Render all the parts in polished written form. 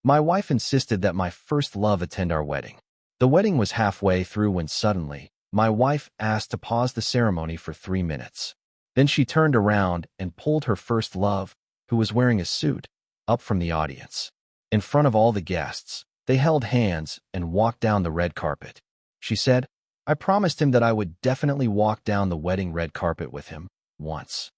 My wife insisted that my first love attend our wedding. The wedding was halfway through when suddenly, my wife asked to pause the ceremony for 3 minutes. Then she turned around and pulled her first love, who was wearing a suit, up from the audience. In front of all the guests, they held hands and walked down the red carpet. She said, "I promised him that I would definitely walk down the wedding red carpet with him, once."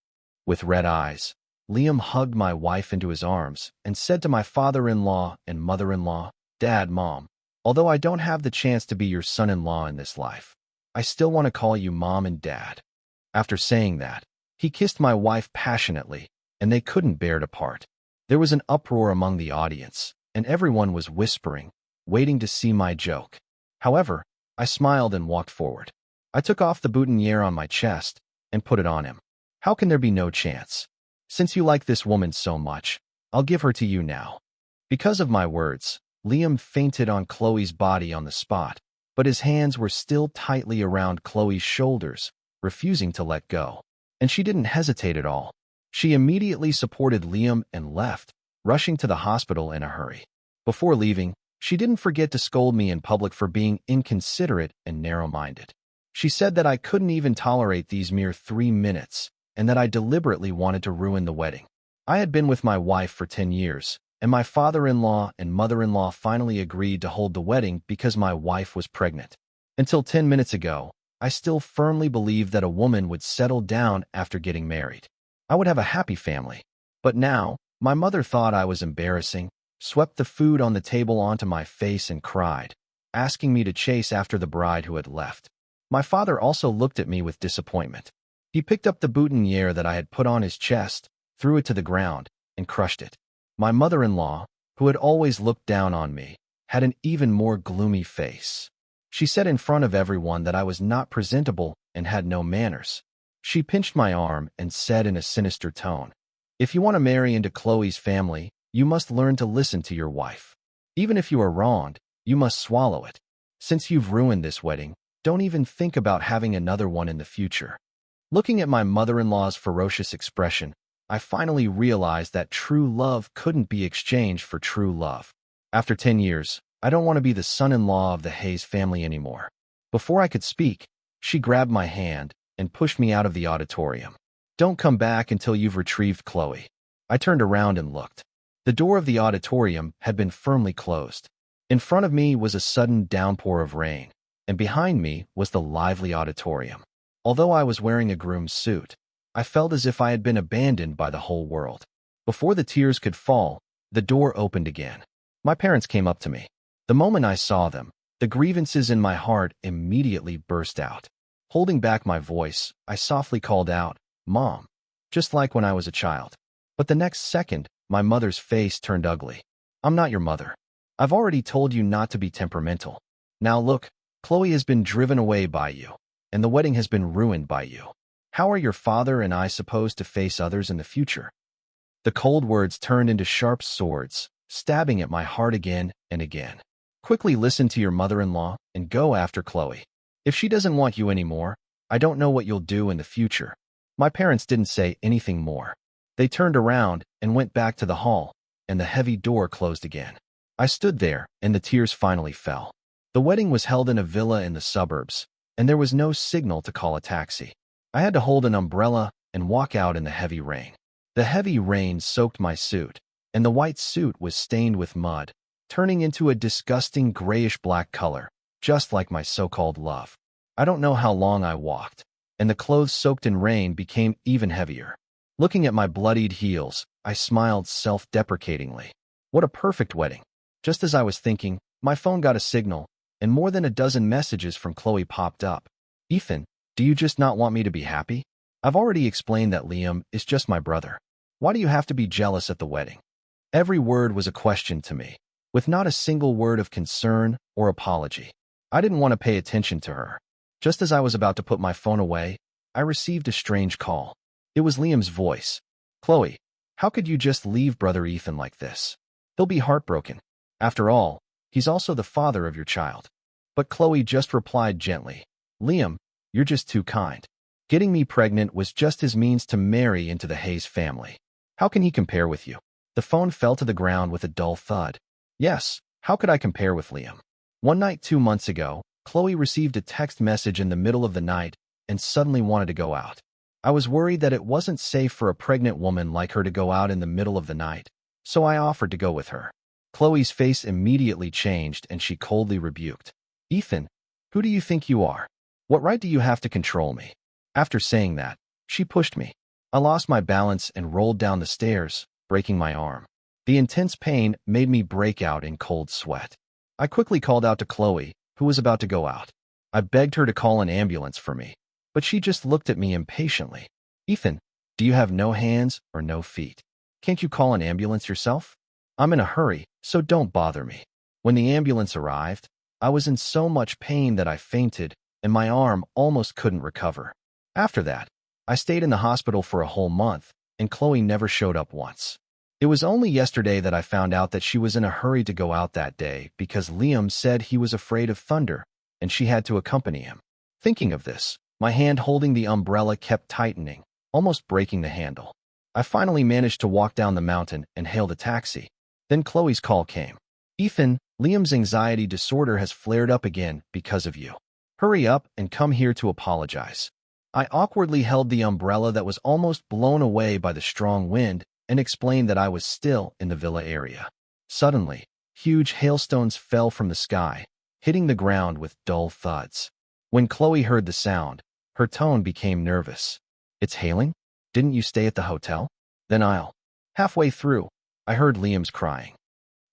With red eyes, Liam hugged my wife into his arms and said to my father-in-law and mother-in-law, "Dad, Mom, although I don't have the chance to be your son-in-law in this life, I still want to call you Mom and Dad." After saying that, he kissed my wife passionately, and they couldn't bear to part. There was an uproar among the audience, and everyone was whispering, waiting to see my joke. However, I smiled and walked forward. I took off the boutonniere on my chest and put it on him. "How can there be no chance? Since you like this woman so much, I'll give her to you now." Because of my words, Liam fainted on Chloe's body on the spot, but his hands were still tightly around Chloe's shoulders, refusing to let go. And she didn't hesitate at all. She immediately supported Liam and left, rushing to the hospital in a hurry. Before leaving, she didn't forget to scold me in public for being inconsiderate and narrow-minded. She said that I couldn't even tolerate these mere 3 minutes, and that I deliberately wanted to ruin the wedding. I had been with my wife for 10 years, and my father-in-law and mother-in-law finally agreed to hold the wedding because my wife was pregnant. Until 10 minutes ago, I still firmly believed that a woman would settle down after getting married. I would have a happy family. But now, my mother thought I was embarrassing, swept the food on the table onto my face and cried, asking me to chase after the bride who had left. My father also looked at me with disappointment. He picked up the boutonniere that I had put on his chest, threw it to the ground, and crushed it. My mother-in-law, who had always looked down on me, had an even more gloomy face. She said in front of everyone that I was not presentable and had no manners. She pinched my arm and said in a sinister tone, "If you want to marry into Chloe's family, you must learn to listen to your wife. Even if you are wronged, you must swallow it. Since you've ruined this wedding, don't even think about having another one in the future." Looking at my mother-in-law's ferocious expression, I finally realized that true love couldn't be exchanged for true love. After 10 years, I don't want to be the son-in-law of the Hayes family anymore. Before I could speak, she grabbed my hand and pushed me out of the auditorium. "Don't come back until you've retrieved Chloe." I turned around and looked. The door of the auditorium had been firmly closed. In front of me was a sudden downpour of rain, and behind me was the lively auditorium. Although I was wearing a groom's suit, I felt as if I had been abandoned by the whole world. Before the tears could fall, the door opened again. My parents came up to me. The moment I saw them, the grievances in my heart immediately burst out. Holding back my voice, I softly called out, "Mom," just like when I was a child. But the next second, my mother's face turned ugly. "I'm not your mother. I've already told you not to be temperamental. Now look, Chloe has been driven away by you, and the wedding has been ruined by you. How are your father and I supposed to face others in the future?" The cold words turned into sharp swords, stabbing at my heart again and again. "Quickly listen to your mother-in-law and go after Chloe. If she doesn't want you anymore, I don't know what you'll do in the future." My parents didn't say anything more. They turned around and went back to the hall, and the heavy door closed again. I stood there, and the tears finally fell. The wedding was held in a villa in the suburbs, and there was no signal to call a taxi. I had to hold an umbrella and walk out in the heavy rain. The heavy rain soaked my suit, and the white suit was stained with mud, turning into a disgusting grayish-black color, just like my so-called love. I don't know how long I walked, and the clothes soaked in rain became even heavier. Looking at my bloodied heels, I smiled self-deprecatingly. What a perfect wedding. Just as I was thinking, my phone got a signal, and more than a dozen messages from Chloe popped up. "Ethan, do you just not want me to be happy? I've already explained that Liam is just my brother. Why do you have to be jealous at the wedding?" Every word was a question to me, with not a single word of concern or apology. I didn't want to pay attention to her. Just as I was about to put my phone away, I received a strange call. It was Liam's voice. "Chloe, how could you just leave brother Ethan like this? He'll be heartbroken. After all, he's also the father of your child." But Chloe just replied gently, "Liam, you're just too kind. Getting me pregnant was just his means to marry into the Hayes family. How can he compare with you?" The phone fell to the ground with a dull thud. Yes, how could I compare with Liam? One night 2 months ago, Chloe received a text message in the middle of the night and suddenly wanted to go out. I was worried that it wasn't safe for a pregnant woman like her to go out in the middle of the night, so I offered to go with her. Chloe's face immediately changed and she coldly rebuked. Ethan, who do you think you are? What right do you have to control me? After saying that, she pushed me. I lost my balance and rolled down the stairs, breaking my arm. The intense pain made me break out in cold sweat. I quickly called out to Chloe, who was about to go out. I begged her to call an ambulance for me, but she just looked at me impatiently. Ethan, do you have no hands or no feet? Can't you call an ambulance yourself? I'm in a hurry, so don't bother me. When the ambulance arrived, I was in so much pain that I fainted and my arm almost couldn't recover. After that, I stayed in the hospital for a whole month, and Chloe never showed up once. It was only yesterday that I found out that she was in a hurry to go out that day because Liam said he was afraid of thunder, and she had to accompany him. Thinking of this, my hand holding the umbrella kept tightening, almost breaking the handle. I finally managed to walk down the mountain and hail the taxi. Then Chloe's call came. Ethan, Liam's anxiety disorder has flared up again because of you. Hurry up and come here to apologize. I awkwardly held the umbrella that was almost blown away by the strong wind and explained that I was still in the villa area. Suddenly, huge hailstones fell from the sky, hitting the ground with dull thuds. When Chloe heard the sound, her tone became nervous. It's hailing? Didn't you stay at the hotel? Then Halfway through, I heard Liam's crying.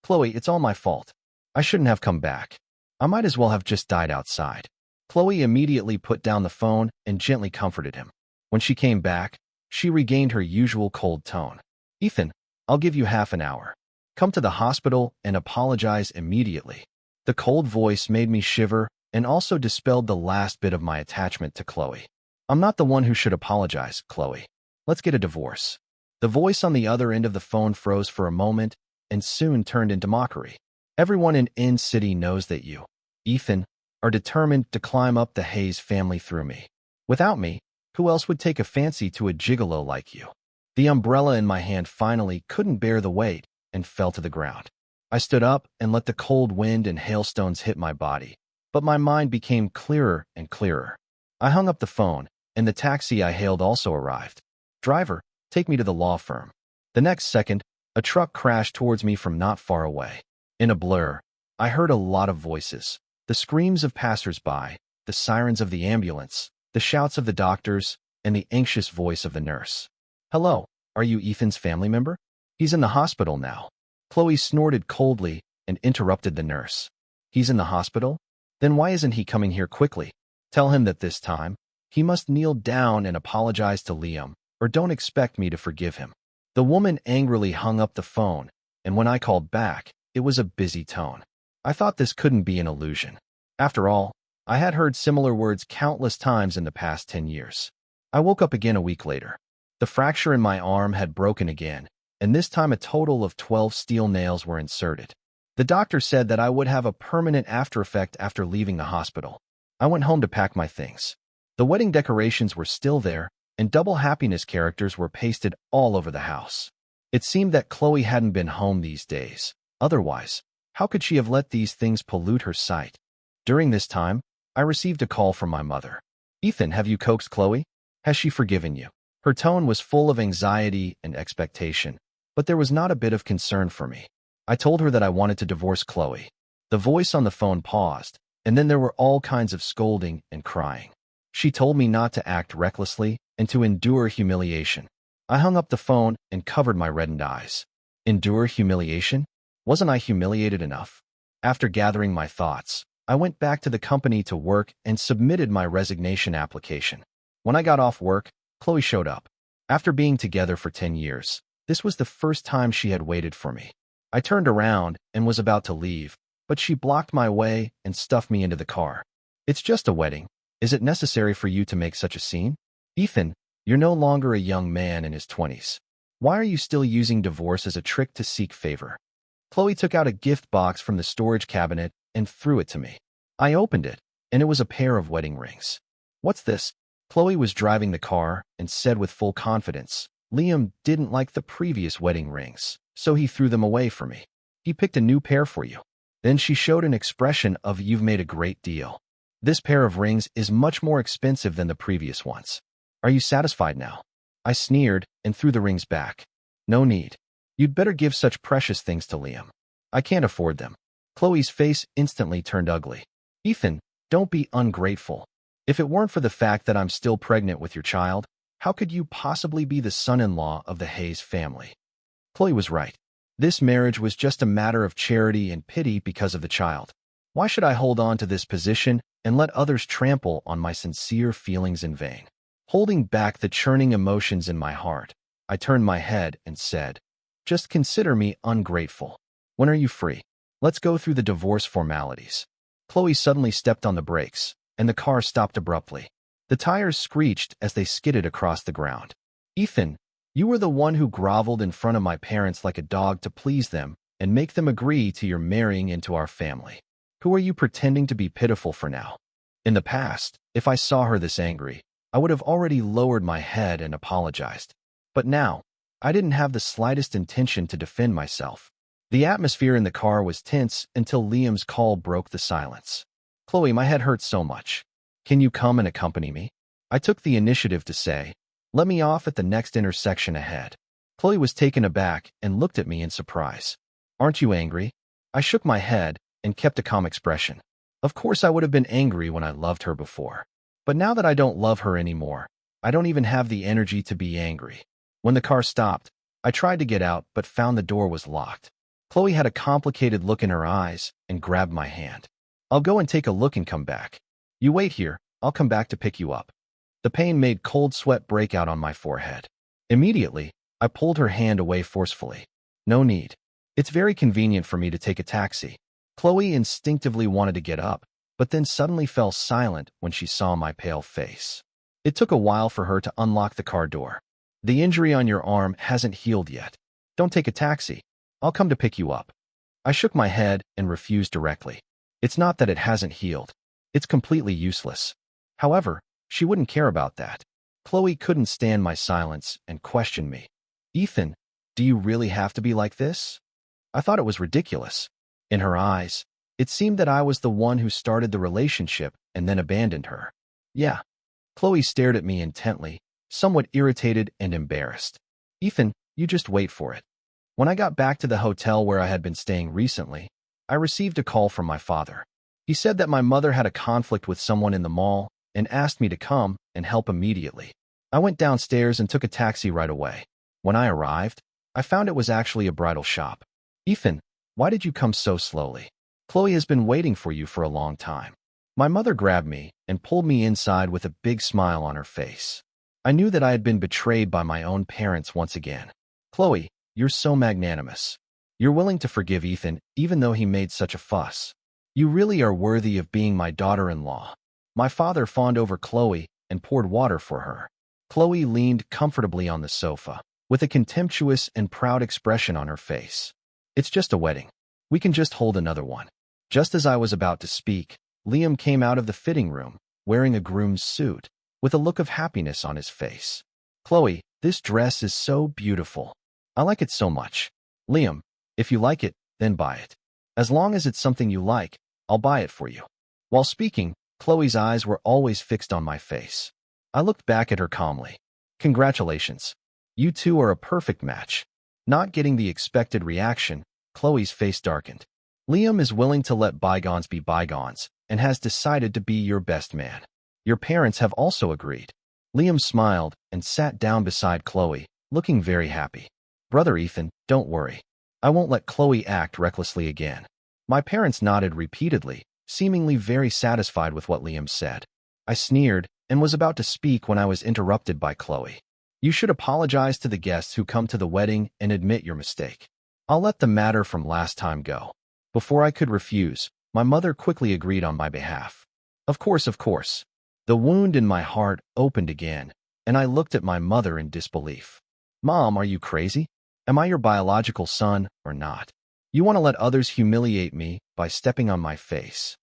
Chloe, it's all my fault. I shouldn't have come back. I might as well have just died outside. Chloe immediately put down the phone and gently comforted him. When she came back, she regained her usual cold tone. Ethan, I'll give you half an hour. Come to the hospital and apologize immediately. The cold voice made me shiver and also dispelled the last bit of my attachment to Chloe. I'm not the one who should apologize, Chloe. Let's get a divorce. The voice on the other end of the phone froze for a moment and soon turned into mockery. Everyone in N-City knows that you, Ethan, are determined to climb up the Hayes family through me. Without me, who else would take a fancy to a gigolo like you? The umbrella in my hand finally couldn't bear the weight and fell to the ground. I stood up and let the cold wind and hailstones hit my body, but my mind became clearer and clearer. I hung up the phone, and the taxi I hailed also arrived. Driver, take me to the law firm. The next second, a truck crashed towards me from not far away. In a blur, I heard a lot of voices. The screams of passers-by, the sirens of the ambulance, the shouts of the doctors, and the anxious voice of the nurse. Hello, are you Ethan's family member? He's in the hospital now. Chloe snorted coldly and interrupted the nurse. He's in the hospital? Then why isn't he coming here quickly? Tell him that this time, he must kneel down and apologize to Liam, or don't expect me to forgive him. The woman angrily hung up the phone, and when I called back, it was a busy tone. I thought this couldn't be an illusion. After all, I had heard similar words countless times in the past 10 years. I woke up again a week later. The fracture in my arm had broken again, and this time a total of 12 steel nails were inserted. The doctor said that I would have a permanent after effect after leaving the hospital. I went home to pack my things. The wedding decorations were still there, and double happiness characters were pasted all over the house. It seemed that Chloe hadn't been home these days. Otherwise, how could she have let these things pollute her sight? During this time, I received a call from my mother. Ethan, have you coaxed Chloe? Has she forgiven you? Her tone was full of anxiety and expectation, but there was not a bit of concern for me. I told her that I wanted to divorce Chloe. The voice on the phone paused, and then there were all kinds of scolding and crying. She told me not to act recklessly and to endure humiliation. I hung up the phone and covered my reddened eyes. Endure humiliation? Wasn't I humiliated enough? After gathering my thoughts, I went back to the company to work and submitted my resignation application. When I got off work, Chloe showed up. After being together for 10 years, this was the first time she had waited for me. I turned around and was about to leave, but she blocked my way and stuffed me into the car. It's just a wedding. Is it necessary for you to make such a scene? Ethan, you're no longer a young man in his 20s. Why are you still using divorce as a trick to seek favor? Chloe took out a gift box from the storage cabinet and threw it to me. I opened it, and it was a pair of wedding rings. What's this? Chloe was driving the car and said with full confidence, Liam didn't like the previous wedding rings, so he threw them away for me. He picked a new pair for you. Then she showed an expression of you've made a great deal. This pair of rings is much more expensive than the previous ones. Are you satisfied now? I sneered and threw the rings back. No need. You'd better give such precious things to Liam. I can't afford them. Chloe's face instantly turned ugly. Ethan, don't be ungrateful. If it weren't for the fact that I'm still pregnant with your child, how could you possibly be the son-in-law of the Hayes family? Chloe was right. This marriage was just a matter of charity and pity because of the child. Why should I hold on to this position and let others trample on my sincere feelings in vain? Holding back the churning emotions in my heart, I turned my head and said, just consider me ungrateful. When are you free? Let's go through the divorce formalities. Chloe suddenly stepped on the brakes, and the car stopped abruptly. The tires screeched as they skidded across the ground. Ethan, you were the one who groveled in front of my parents like a dog to please them and make them agree to your marrying into our family. Who are you pretending to be pitiful for now? In the past, if I saw her this angry, I would have already lowered my head and apologized. But now, I didn't have the slightest intention to defend myself. The atmosphere in the car was tense until Liam's call broke the silence. Chloe, my head hurts so much. Can you come and accompany me? I took the initiative to say, let me off at the next intersection ahead. Chloe was taken aback and looked at me in surprise. Aren't you angry? I shook my head and kept a calm expression. Of course I would have been angry when I loved her before. But now that I don't love her anymore, I don't even have the energy to be angry. When the car stopped, I tried to get out but found the door was locked. Chloe had a complicated look in her eyes and grabbed my hand. I'll go and take a look and come back. You wait here, I'll come back to pick you up. The pain made cold sweat break out on my forehead. Immediately, I pulled her hand away forcefully. No need. It's very convenient for me to take a taxi. Chloe instinctively wanted to get up, but then suddenly fell silent when she saw my pale face. It took a while for her to unlock the car door. The injury on your arm hasn't healed yet. Don't take a taxi. I'll come to pick you up. I shook my head and refused directly. It's not that it hasn't healed. It's completely useless. However, she wouldn't care about that. Chloe couldn't stand my silence and questioned me. Ethan, do you really have to be like this? I thought it was ridiculous. In her eyes, it seemed that I was the one who started the relationship and then abandoned her. Yeah. Chloe stared at me intently, somewhat irritated and embarrassed. Ethan, you just wait for it. When I got back to the hotel where I had been staying recently, I received a call from my father. He said that my mother had a conflict with someone in the mall and asked me to come and help immediately. I went downstairs and took a taxi right away. When I arrived, I found it was actually a bridal shop. Ethan, why did you come so slowly? Chloe has been waiting for you for a long time. My mother grabbed me and pulled me inside with a big smile on her face. I knew that I had been betrayed by my own parents once again. Chloe, you're so magnanimous. You're willing to forgive Ethan even though he made such a fuss. You really are worthy of being my daughter-in-law. My father fawned over Chloe and poured water for her. Chloe leaned comfortably on the sofa, with a contemptuous and proud expression on her face. It's just a wedding. We can just hold another one. Just as I was about to speak, Liam came out of the fitting room, wearing a groom's suit, with a look of happiness on his face. Chloe, this dress is so beautiful. I like it so much. Liam, if you like it, then buy it. As long as it's something you like, I'll buy it for you. While speaking, Chloe's eyes were always fixed on my face. I looked back at her calmly. Congratulations. You two are a perfect match. Not getting the expected reaction, Chloe's face darkened. Liam is willing to let bygones be bygones and has decided to be your best man. Your parents have also agreed. Liam smiled and sat down beside Chloe, looking very happy. Brother Ethan, don't worry. I won't let Chloe act recklessly again. My parents nodded repeatedly, seemingly very satisfied with what Liam said. I sneered and was about to speak when I was interrupted by Chloe. You should apologize to the guests who come to the wedding and admit your mistake. I'll let the matter from last time go. Before I could refuse, my mother quickly agreed on my behalf. Of course, of course. The wound in my heart opened again, and I looked at my mother in disbelief. Mom, are you crazy? Am I your biological son or not? You want to let others humiliate me by stepping on my face.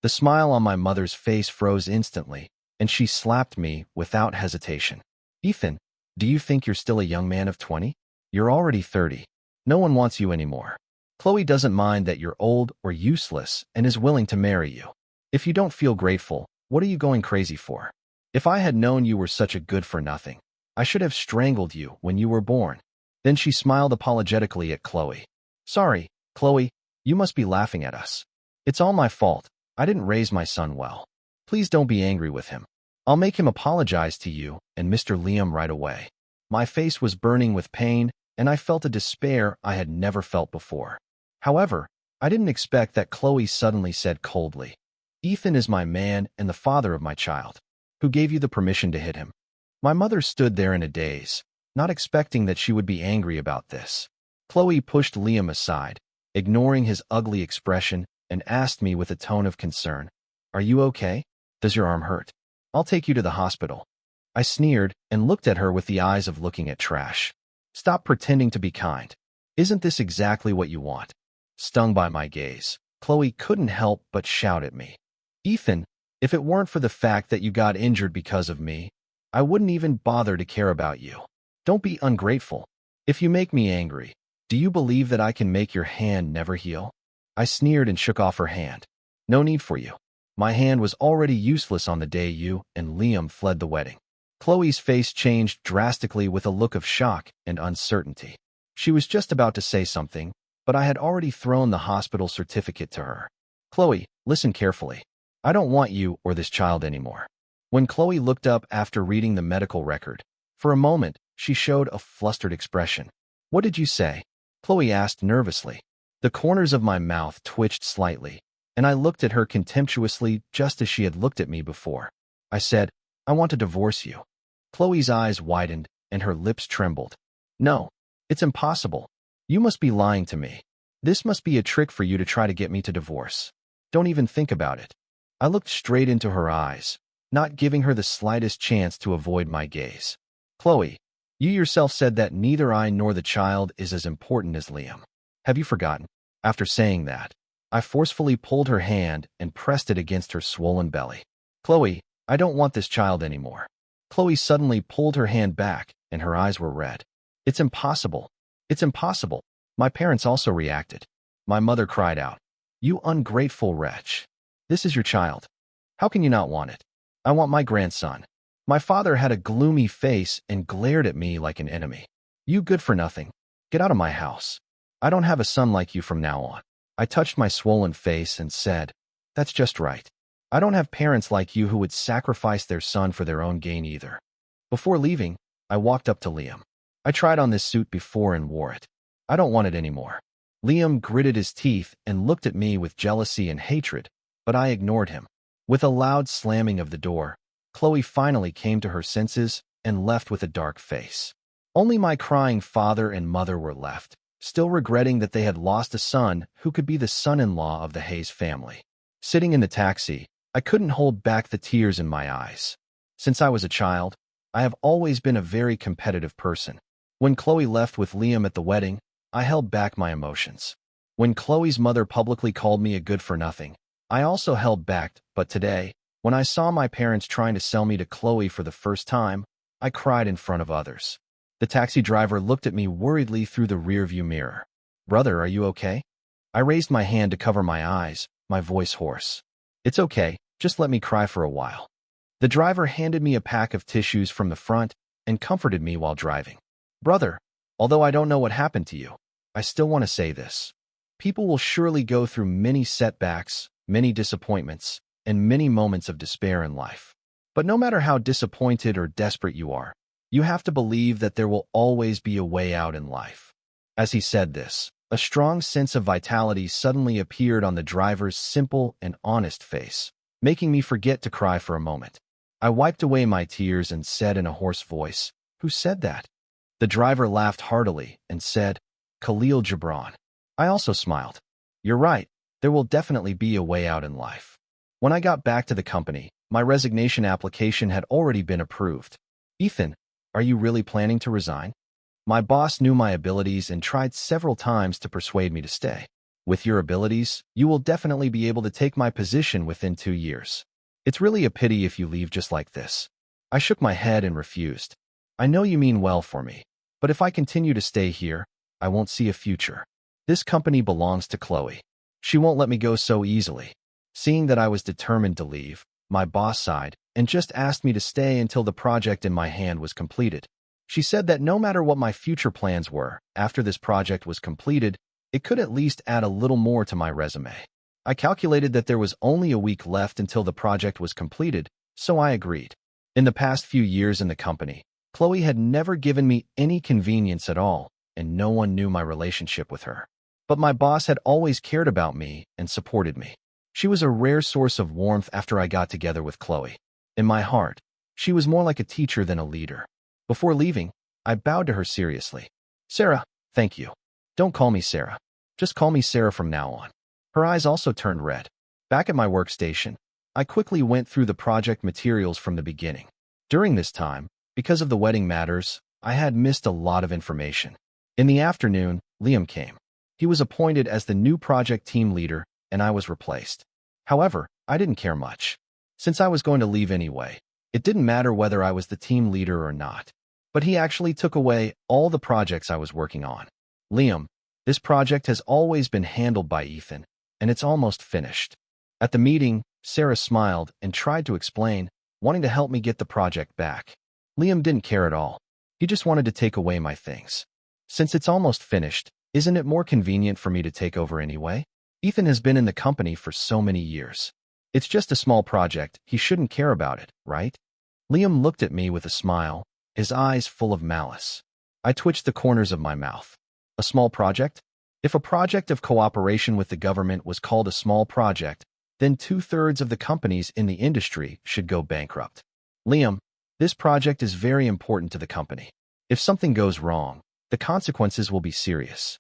The smile on my mother's face froze instantly, and she slapped me without hesitation. Ethan, do you think you're still a young man of 20? You're already 30. No one wants you anymore. Chloe doesn't mind that you're old or useless and is willing to marry you. If you don't feel grateful, what are you going crazy for? If I had known you were such a good-for-nothing, I should have strangled you when you were born." Then she smiled apologetically at Chloe. "Sorry, Chloe, you must be laughing at us. It's all my fault. I didn't raise my son well. Please don't be angry with him. I'll make him apologize to you and Mr. Liam right away." My face was burning with pain, and I felt a despair I had never felt before. However, I didn't expect that Chloe suddenly said coldly, "Ethan is my man and the father of my child. Who gave you the permission to hit him?" My mother stood there in a daze, not expecting that she would be angry about this. Chloe pushed Liam aside, ignoring his ugly expression, and asked me with a tone of concern, "Are you okay? Does your arm hurt? I'll take you to the hospital." I sneered and looked at her with the eyes of looking at trash. "Stop pretending to be kind. Isn't this exactly what you want?" Stung by my gaze, Chloe couldn't help but shout at me, "Ethan, if it weren't for the fact that you got injured because of me, I wouldn't even bother to care about you. Don't be ungrateful. If you make me angry, do you believe that I can make your hand never heal?" I sneered and shook off her hand. "No need for you. My hand was already useless on the day you and Liam fled the wedding." Chloe's face changed drastically with a look of shock and uncertainty. She was just about to say something, but I had already thrown the hospital certificate to her. "Chloe, listen carefully. I don't want you or this child anymore." When Chloe looked up after reading the medical record, for a moment, she showed a flustered expression. "What did you say?" Chloe asked nervously. The corners of my mouth twitched slightly, and I looked at her contemptuously just as she had looked at me before. I said, "I want to divorce you." Chloe's eyes widened, and her lips trembled. "No, it's impossible. You must be lying to me. This must be a trick for you to try to get me to divorce. Don't even think about it." I looked straight into her eyes, not giving her the slightest chance to avoid my gaze. "Chloe, you yourself said that neither I nor the child is as important as Liam. Have you forgotten?" After saying that, I forcefully pulled her hand and pressed it against her swollen belly. "Chloe, I don't want this child anymore." Chloe suddenly pulled her hand back, and her eyes were red. "It's impossible. It's impossible." My parents also reacted. My mother cried out, "You ungrateful wretch. This is your child. How can you not want it?" "I want my grandson." My father had a gloomy face and glared at me like an enemy. "You good for nothing. Get out of my house. I don't have a son like you from now on." I touched my swollen face and said, "That's just right. I don't have parents like you who would sacrifice their son for their own gain either." Before leaving, I walked up to Liam. "I tried on this suit before and wore it. I don't want it anymore." Liam gritted his teeth and looked at me with jealousy and hatred, but I ignored him. With a loud slamming of the door, Chloe finally came to her senses and left with a dark face. Only my crying father and mother were left, still regretting that they had lost a son who could be the son-in-law of the Hayes family. Sitting in the taxi, I couldn't hold back the tears in my eyes. Since I was a child, I have always been a very competitive person. When Chloe left with Liam at the wedding, I held back my emotions. When Chloe's mother publicly called me a good-for-nothing, I also held back, but today, when I saw my parents trying to sell me to Chloe for the first time, I cried in front of others. The taxi driver looked at me worriedly through the rearview mirror. "Brother, are you okay?" I raised my hand to cover my eyes, my voice hoarse. "It's okay, just let me cry for a while." The driver handed me a pack of tissues from the front and comforted me while driving. "Brother, although I don't know what happened to you, I still want to say this. People will surely go through many setbacks, many disappointments, and many moments of despair in life. But no matter how disappointed or desperate you are, you have to believe that there will always be a way out in life." As he said this, a strong sense of vitality suddenly appeared on the driver's simple and honest face, making me forget to cry for a moment. I wiped away my tears and said in a hoarse voice, "Who said that?" The driver laughed heartily and said, "Khalil Gibran." I also smiled. "You're right, there will definitely be a way out in life." When I got back to the company, my resignation application had already been approved. "Ethan, are you really planning to resign?" My boss knew my abilities and tried several times to persuade me to stay. "With your abilities, you will definitely be able to take my position within 2 years. It's really a pity if you leave just like this." I shook my head and refused. "I know you mean well for me, but if I continue to stay here, I won't see a future." This company belongs to Chloe. She won't let me go so easily. Seeing that I was determined to leave, my boss sighed and just asked me to stay until the project in my hand was completed. She said that no matter what my future plans were, after this project was completed, it could at least add a little more to my resume. I calculated that there was only a week left until the project was completed, so I agreed. In the past few years in the company, Chloe had never given me any convenience at all, and no one knew my relationship with her. But my boss had always cared about me and supported me. She was a rare source of warmth after I got together with Chloe. In my heart, she was more like a teacher than a leader. Before leaving, I bowed to her seriously. Sarah, thank you. Don't call me Sarah. Just call me Sarah from now on. Her eyes also turned red. Back at my workstation, I quickly went through the project materials from the beginning. During this time, because of the wedding matters, I had missed a lot of information. In the afternoon, Liam came. He was appointed as the new project team leader, and I was replaced. However, I didn't care much. Since I was going to leave anyway, it didn't matter whether I was the team leader or not. But he actually took away all the projects I was working on. Liam, this project has always been handled by Ethan, and it's almost finished. At the meeting, Sarah smiled and tried to explain, wanting to help me get the project back. Liam didn't care at all. He just wanted to take away my things. Since it's almost finished, isn't it more convenient for me to take over anyway? Ethan has been in the company for so many years. It's just a small project, he shouldn't care about it, right? Liam looked at me with a smile, his eyes full of malice. I twitched the corners of my mouth. A small project? If a project of cooperation with the government was called a small project, then 2/3 of the companies in the industry should go bankrupt. Liam, this project is very important to the company. If something goes wrong, the consequences will be serious.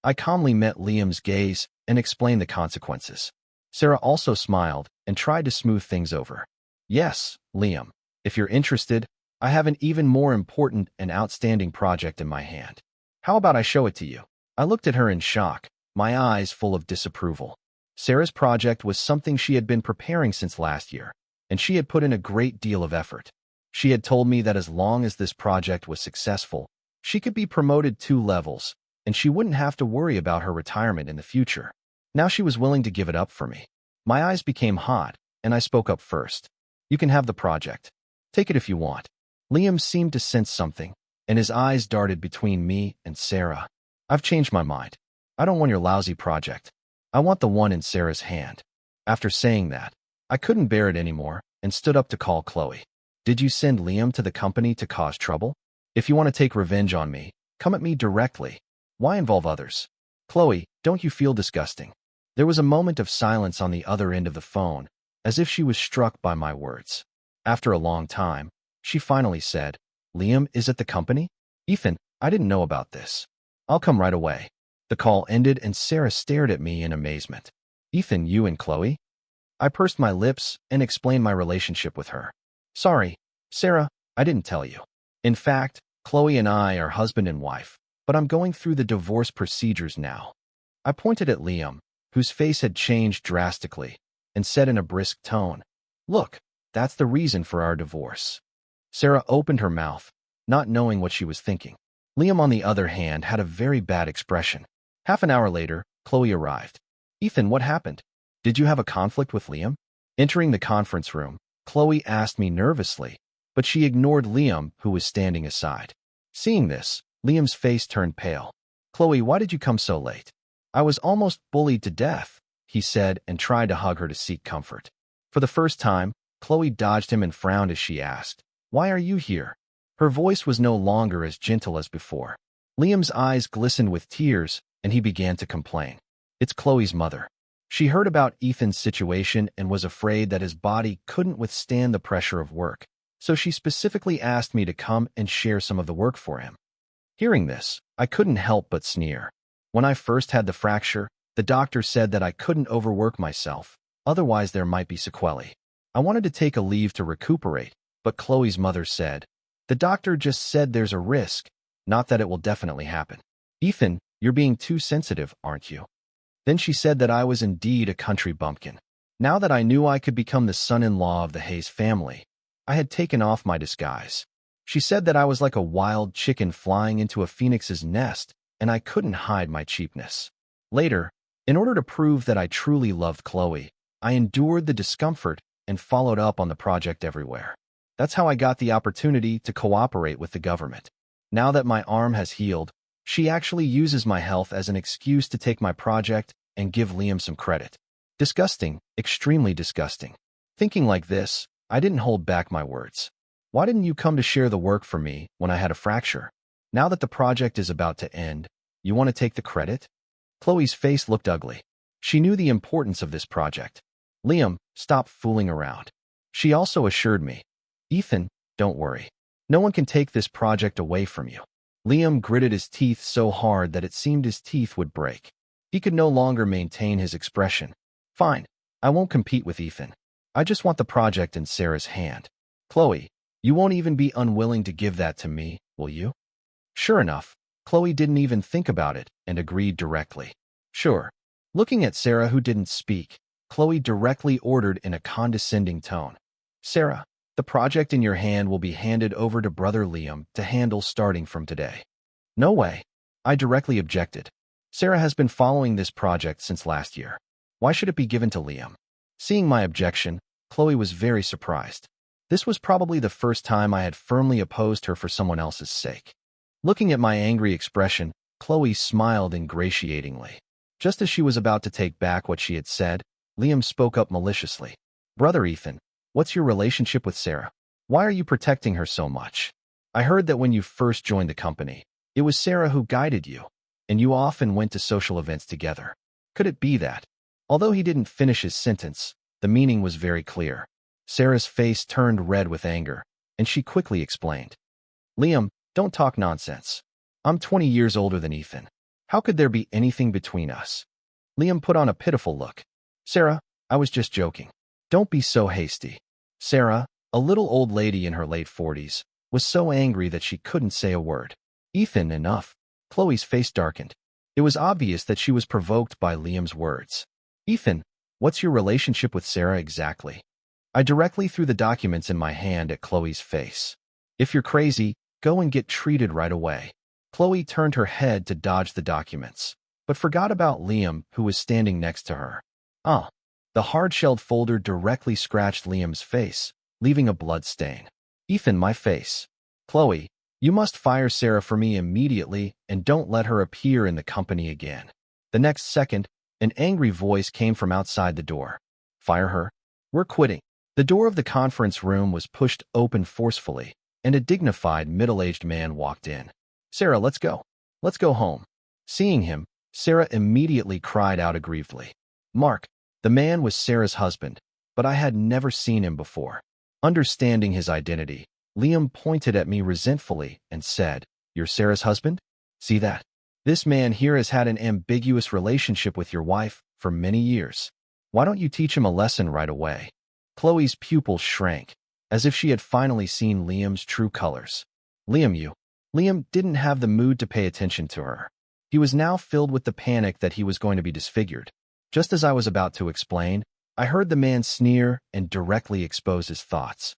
I calmly met Liam's gaze and explained the consequences. Sarah also smiled and tried to smooth things over. Yes, Liam, if you're interested, I have an even more important and outstanding project in my hand. How about I show it to you? I looked at her in shock, my eyes full of disapproval. Sarah's project was something she had been preparing since last year, and she had put in a great deal of effort. She had told me that as long as this project was successful, she could be promoted 2 levels, and she wouldn't have to worry about her retirement in the future. Now she was willing to give it up for me. My eyes became hot, and I spoke up first. You can have the project. Take it if you want. Liam seemed to sense something, and his eyes darted between me and Sarah. I've changed my mind. I don't want your lousy project. I want the one in Sarah's hand. After saying that, I couldn't bear it anymore and stood up to call Chloe. Did you send Liam to the company to cause trouble? If you want to take revenge on me, come at me directly. Why involve others? Chloe, don't you feel disgusting? There was a moment of silence on the other end of the phone, as if she was struck by my words. After a long time, she finally said, Liam is at the company? Ethan, I didn't know about this. I'll come right away. The call ended and Sarah stared at me in amazement. Ethan, you and Chloe? I pursed my lips and explained my relationship with her. Sorry, Sarah, I didn't tell you. In fact, Chloe and I are husband and wife, but I'm going through the divorce procedures now. I pointed at Liam, whose face had changed drastically, and said in a brisk tone, Look, that's the reason for our divorce. Sarah opened her mouth, not knowing what she was thinking. Liam, on the other hand, had a very bad expression. Half an hour later, Chloe arrived. Ethan, what happened? Did you have a conflict with Liam? Entering the conference room, Chloe asked me nervously, but she ignored Liam, who was standing aside. Seeing this, Liam's face turned pale. Chloe, why did you come so late? I was almost bullied to death, he said, and tried to hug her to seek comfort. For the first time, Chloe dodged him and frowned as she asked, Why are you here? Her voice was no longer as gentle as before. Liam's eyes glistened with tears, and he began to complain. It's Chloe's mother. She heard about Ethan's situation and was afraid that his body couldn't withstand the pressure of work, so she specifically asked me to come and share some of the work for him. Hearing this, I couldn't help but sneer. When I first had the fracture, the doctor said that I couldn't overwork myself, otherwise there might be sequelae. I wanted to take a leave to recuperate, but Chloe's mother said, The doctor just said there's a risk, not that it will definitely happen. Ethan, you're being too sensitive, aren't you? Then she said that I was indeed a country bumpkin. Now that I knew I could become the son-in-law of the Hayes family, I had taken off my disguise. She said that I was like a wild chicken flying into a phoenix's nest, and I couldn't hide my cheapness. Later, in order to prove that I truly loved Chloe, I endured the discomfort and followed up on the project everywhere. That's how I got the opportunity to cooperate with the government. Now that my arm has healed, she actually uses my health as an excuse to take my project and give Liam some credit. Disgusting, extremely disgusting. Thinking like this, I didn't hold back my words. Why didn't you come to share the work for me when I had a fracture? Now that the project is about to end, you want to take the credit? Chloe's face looked ugly. She knew the importance of this project. Liam, stop fooling around. She also assured me, Ethan, don't worry. No one can take this project away from you. Liam gritted his teeth so hard that it seemed his teeth would break. He could no longer maintain his expression. Fine, I won't compete with Ethan. I just want the project in Sarah's hand. Chloe, you won't even be unwilling to give that to me, will you? Sure enough, Chloe didn't even think about it and agreed directly. Sure. Looking at Sarah, who didn't speak, Chloe directly ordered in a condescending tone. Sarah, the project in your hand will be handed over to Brother Liam to handle starting from today. No way. I directly objected. Sarah has been following this project since last year. Why should it be given to Liam? Seeing my objection, Chloe was very surprised. This was probably the first time I had firmly opposed her for someone else's sake. Looking at my angry expression, Chloe smiled ingratiatingly. Just as she was about to take back what she had said, Liam spoke up maliciously. Brother Ethan, what's your relationship with Sarah? Why are you protecting her so much? I heard that when you first joined the company, it was Sarah who guided you, and you often went to social events together. Could it be that? Although he didn't finish his sentence, the meaning was very clear. Sarah's face turned red with anger, and she quickly explained. Liam, don't talk nonsense. I'm 20 years older than Ethan. How could there be anything between us? Liam put on a pitiful look. Sarah, I was just joking. Don't be so hasty. Sarah, a little old lady in her late 40s, was so angry that she couldn't say a word. Ethan, enough. Chloe's face darkened. It was obvious that she was provoked by Liam's words. Ethan, what's your relationship with Sarah exactly? I directly threw the documents in my hand at Chloe's face. If you're crazy, go and get treated right away. Chloe turned her head to dodge the documents, but forgot about Liam, who was standing next to her. The hard-shelled folder directly scratched Liam's face, leaving a blood stain. Ethan, my face. Chloe, you must fire Sarah for me immediately and don't let her appear in the company again. The next second, an angry voice came from outside the door. Fire her? We're quitting. The door of the conference room was pushed open forcefully, and a dignified, middle-aged man walked in. Sarah, let's go. Let's go home. Seeing him, Sarah immediately cried out aggrievedly. Mark, the man was Sarah's husband, but I had never seen him before. Understanding his identity, Liam pointed at me resentfully and said, You're Sarah's husband? See that? This man here has had an ambiguous relationship with your wife for many years. Why don't you teach him a lesson right away? Chloe's pupils shrank, as if she had finally seen Liam's true colors. Liam didn't have the mood to pay attention to her. He was now filled with the panic that he was going to be disfigured. Just as I was about to explain, I heard the man sneer and directly expose his thoughts.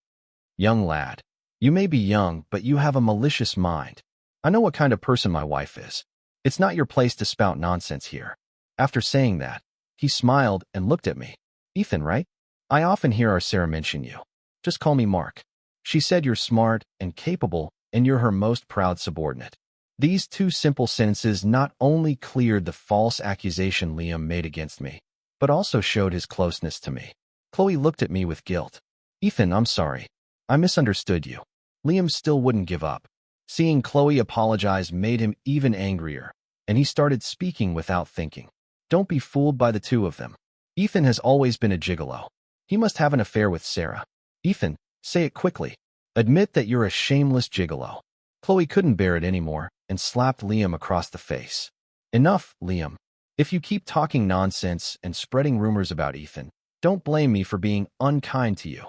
Young lad, you may be young, but you have a malicious mind. I know what kind of person my wife is. It's not your place to spout nonsense here. After saying that, he smiled and looked at me. Ethan, right? I often hear our Sarah mention you. Just call me Mark. She said you're smart and capable, and you're her most proud subordinate. These two simple sentences not only cleared the false accusation Liam made against me, but also showed his closeness to me. Chloe looked at me with guilt. Ethan, I'm sorry. I misunderstood you. Liam still wouldn't give up. Seeing Chloe apologize made him even angrier, and he started speaking without thinking. Don't be fooled by the two of them. Ethan has always been a gigolo. He must have an affair with Sarah. Ethan, say it quickly. Admit that you're a shameless gigolo. Chloe couldn't bear it anymore and slapped Liam across the face. Enough, Liam. If you keep talking nonsense and spreading rumors about Ethan, don't blame me for being unkind to you.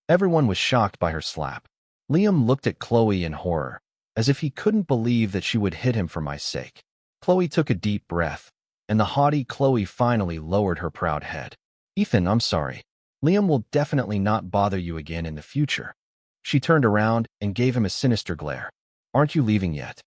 Everyone was shocked by her slap. Liam looked at Chloe in horror, as if he couldn't believe that she would hit him for my sake. Chloe took a deep breath, and the haughty Chloe finally lowered her proud head. Ethan, I'm sorry. Liam will definitely not bother you again in the future. She turned around and gave him a sinister glare. Aren't you leaving yet?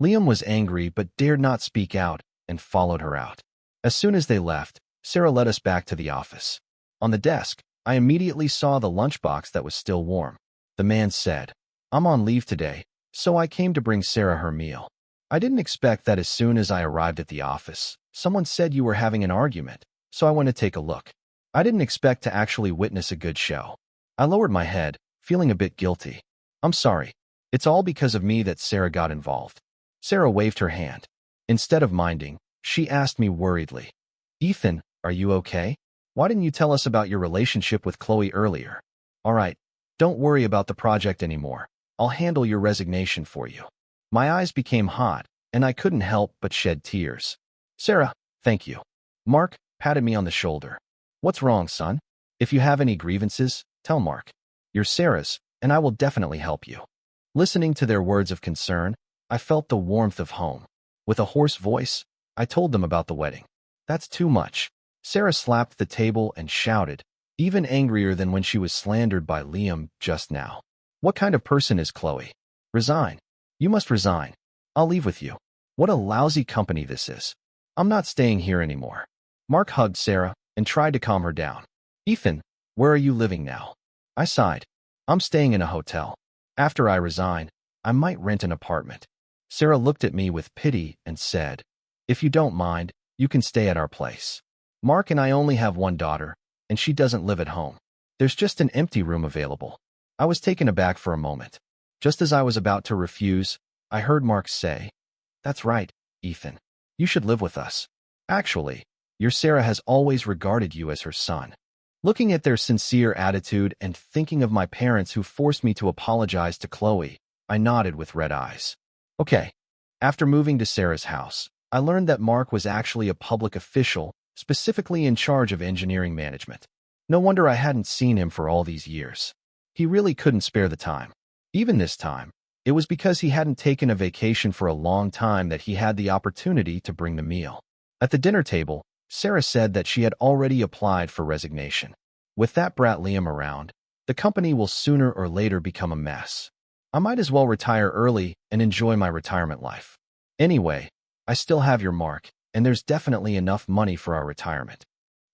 Liam was angry but dared not speak out and followed her out. As soon as they left, Sarah led us back to the office. On the desk, I immediately saw the lunchbox that was still warm. The man said, "I'm on leave today, so I came to bring Sarah her meal." I didn't expect that. As soon as I arrived at the office, someone said you were having an argument, so I went to take a look. I didn't expect to actually witness a good show. I lowered my head, feeling a bit guilty. "I'm sorry. It's all because of me that Sarah got involved." Sarah waved her hand. Instead of minding, she asked me worriedly, "Ethan, are you okay? Why didn't you tell us about your relationship with Chloe earlier?" "All right, don't worry about the project anymore. I'll handle your resignation for you." My eyes became hot, and I couldn't help but shed tears. "Sarah, thank you." Mark patted me on the shoulder. "What's wrong, son? If you have any grievances, tell Mark. You're Sarah's, and I will definitely help you." Listening to their words of concern, I felt the warmth of home. With a hoarse voice, I told them about the wedding. "That's too much." Sarah slapped the table and shouted, even angrier than when she was slandered by Liam just now. "What kind of person is Chloe? Resign. You must resign. I'll leave with you. What a lousy company this is. I'm not staying here anymore." Mark hugged Sarah and tried to calm her down. "Ethan, where are you living now?" I sighed. "I'm staying in a hotel. After I resign, I might rent an apartment." Sarah looked at me with pity and said, "If you don't mind, you can stay at our place. Mark and I only have one daughter, and she doesn't live at home. There's just an empty room available." I was taken aback for a moment. Just as I was about to refuse, I heard Mark say, "That's right, Ethan. You should live with us. Actually, your Sarah has always regarded you as her son." Looking at their sincere attitude and thinking of my parents who forced me to apologize to Chloe, I nodded with red eyes. Okay. After moving to Sarah's house, I learned that Mark was actually a public official, specifically in charge of engineering management. No wonder I hadn't seen him for all these years. He really couldn't spare the time. Even this time, it was because he hadn't taken a vacation for a long time that he had the opportunity to bring the meal. At the dinner table, Sarah said that she had already applied for resignation. "With that brat Liam around, the company will sooner or later become a mess. I might as well retire early and enjoy my retirement life. Anyway, I still have your Mark, and there's definitely enough money for our retirement."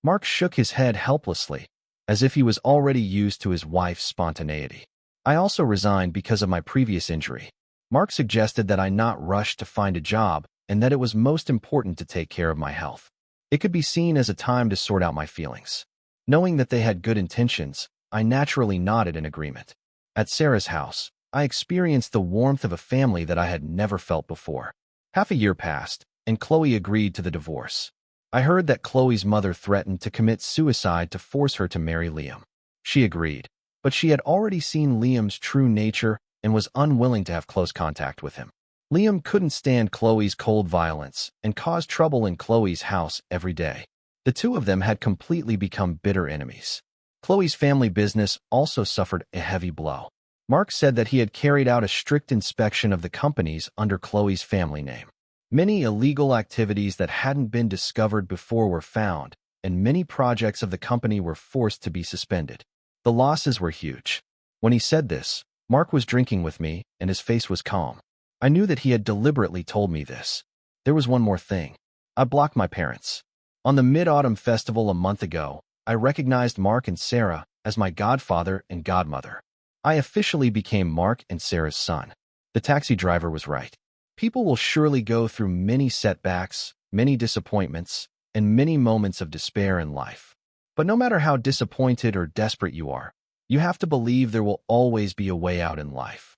Mark shook his head helplessly, as if he was already used to his wife's spontaneity. "I also resigned because of my previous injury." Mark suggested that I not rush to find a job and that it was most important to take care of my health. It could be seen as a time to sort out my feelings. Knowing that they had good intentions, I naturally nodded in agreement. At Sarah's house, I experienced the warmth of a family that I had never felt before. Half a year passed, and Chloe agreed to the divorce. I heard that Chloe's mother threatened to commit suicide to force her to marry Liam. She agreed, but she had already seen Liam's true nature and was unwilling to have close contact with him. Liam couldn't stand Chloe's cold violence and caused trouble in Chloe's house every day. The two of them had completely become bitter enemies. Chloe's family business also suffered a heavy blow. Mark said that he had carried out a strict inspection of the companies under Chloe's family name. Many illegal activities that hadn't been discovered before were found, and many projects of the company were forced to be suspended. The losses were huge. When he said this, Mark was drinking with me, and his face was calm. I knew that he had deliberately told me this. There was one more thing. I blocked my parents. On the Mid-Autumn Festival a month ago, I recognized Mark and Sarah as my godfather and godmother. I officially became Mark and Sarah's son. The taxi driver was right. People will surely go through many setbacks, many disappointments, and many moments of despair in life. But no matter how disappointed or desperate you are, you have to believe there will always be a way out in life.